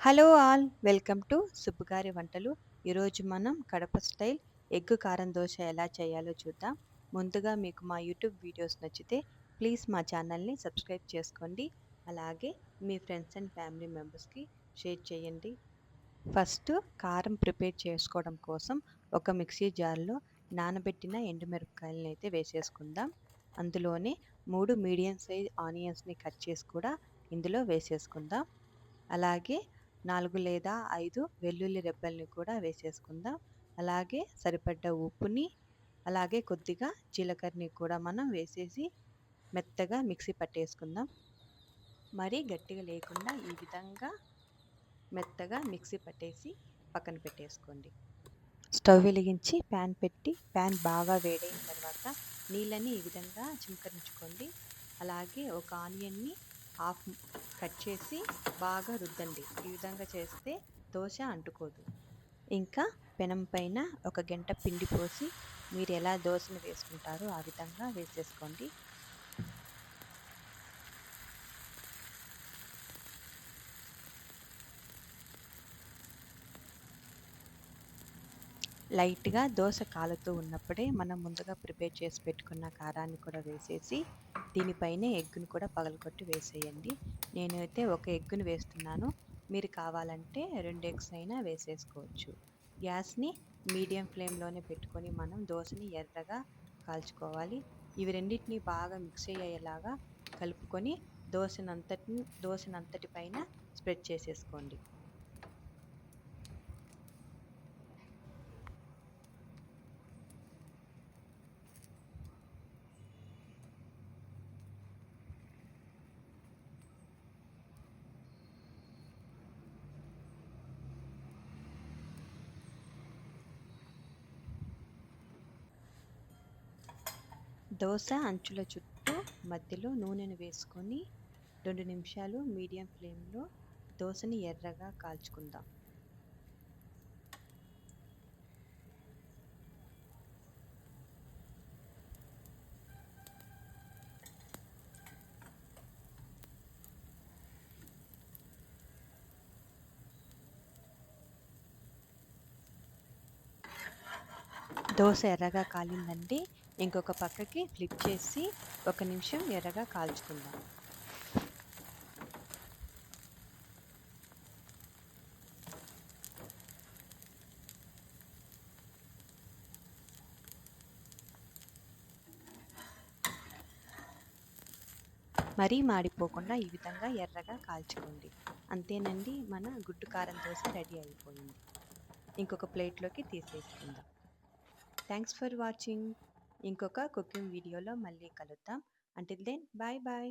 Hello all welcome to సుబ్బుగారి వంటలు. ఈరోజు మనం కడప స్టైల్ ఎగ్ కారం దోశ ఎలా చేయాలో చూద్దాం. ముందుగా మీకు మా యూట్యూబ్ వీడియోస్ నచ్చితే ప్లీజ్ మా ఛానల్ని సబ్స్క్రైబ్ చేసుకోండి. అలాగే మీ ఫ్రెండ్స్ అండ్ ఫ్యామిలీ మెంబర్స్కి షేర్ చేయండి. ఫస్ట్ కారం ప్రిపేర్ చేసుకోవడం కోసం ఒక మిక్సీ జార్లో నానబెట్టిన ఎండుమిరపకాయలని అయితే వేసేసుకుందాం. అందులోనే 3 మీడియం సైజ్ ఆనియన్స్ని కట్ చేసి కూడా ఇందులో వేసేసుకుందాం. అలాగే 4 లేదా 5 వెల్లుల్లి రెబ్బల్ని కూడా వేసేసుకుందాం. అలాగే సరిపడ్డ ఉప్పుని, అలాగే కొద్దిగా జీలకర్రని కూడా మనం వేసేసి మెత్తగా మిక్సీ పట్టేసుకుందాం. మరీ గట్టిగా లేకుండా ఈ విధంగా మెత్తగా మిక్సీ పట్టేసి పక్కన పెట్టేసుకోండి. స్టవ్ వెలిగించి ప్యాన్ పెట్టి ప్యాన్ బాగా వేడైన తర్వాత నీళ్ళని ఈ విధంగా చిలకరించుకోండి. అలాగే ఒక ఆనియన్ని హాఫ్ కట్ చేసి బాగా రుద్దండి. ఈ విధంగా చేస్తే దోశ అంటుకోదు. ఇంకా పెనం పైన ఒక గంట పిండి పోసి మీరు ఎలా దోశను వేసుకుంటారో ఆ విధంగా వేసేసుకోండి. లైట్గా దోశ కాలుతూ ఉన్నప్పుడే మనం ముందుగా ప్రిపేర్ చేసి పెట్టుకున్న కారాన్ని కూడా వేసేసి దీనిపైనే ఎగ్గును కూడా పగలగొట్టి వేసేయండి. నేనైతే ఒక ఎగ్గును వేస్తున్నాను. మీరు కావాలంటే 2 ఎగ్స్ అయినా వేసేసుకోవచ్చు. గ్యాస్ని మీడియం ఫ్లేమ్లోనే పెట్టుకొని మనం దోశని ఎర్రగా కాల్చుకోవాలి. ఇవి రెండింటిని బాగా మిక్స్ అయ్యేలాగా కలుపుకొని దోశనంతటి పైన స్ప్రెడ్ చేసేసుకోండి. దోశ అంచుల చుట్టూ మధ్యలో నూనెను వేసుకొని 2 నిమిషాలు మీడియం ఫ్లేమ్లో దోశని ఎర్రగా కాల్చుకుందాం. దోశ ఎర్రగా కాలిందండి. ఇంకొక పక్కకి ఫ్లిప్ చేసి 1 నిమిషం ఎర్రగా కాల్చుకుందాం. మరీ మాడిపోకుండా ఈ విధంగా ఎర్రగా కాల్చుకోండి. అంతేనండి, మన గుడ్డు కారం దోశ రెడీ అయిపోయింది. ఇంకొక ప్లేట్లోకి తీసేసుకుందాం. Thanks for watching. ఇంకొక కుకింగ్ వీడియోలో మళ్ళీ కలుద్దాం. Until then bye bye.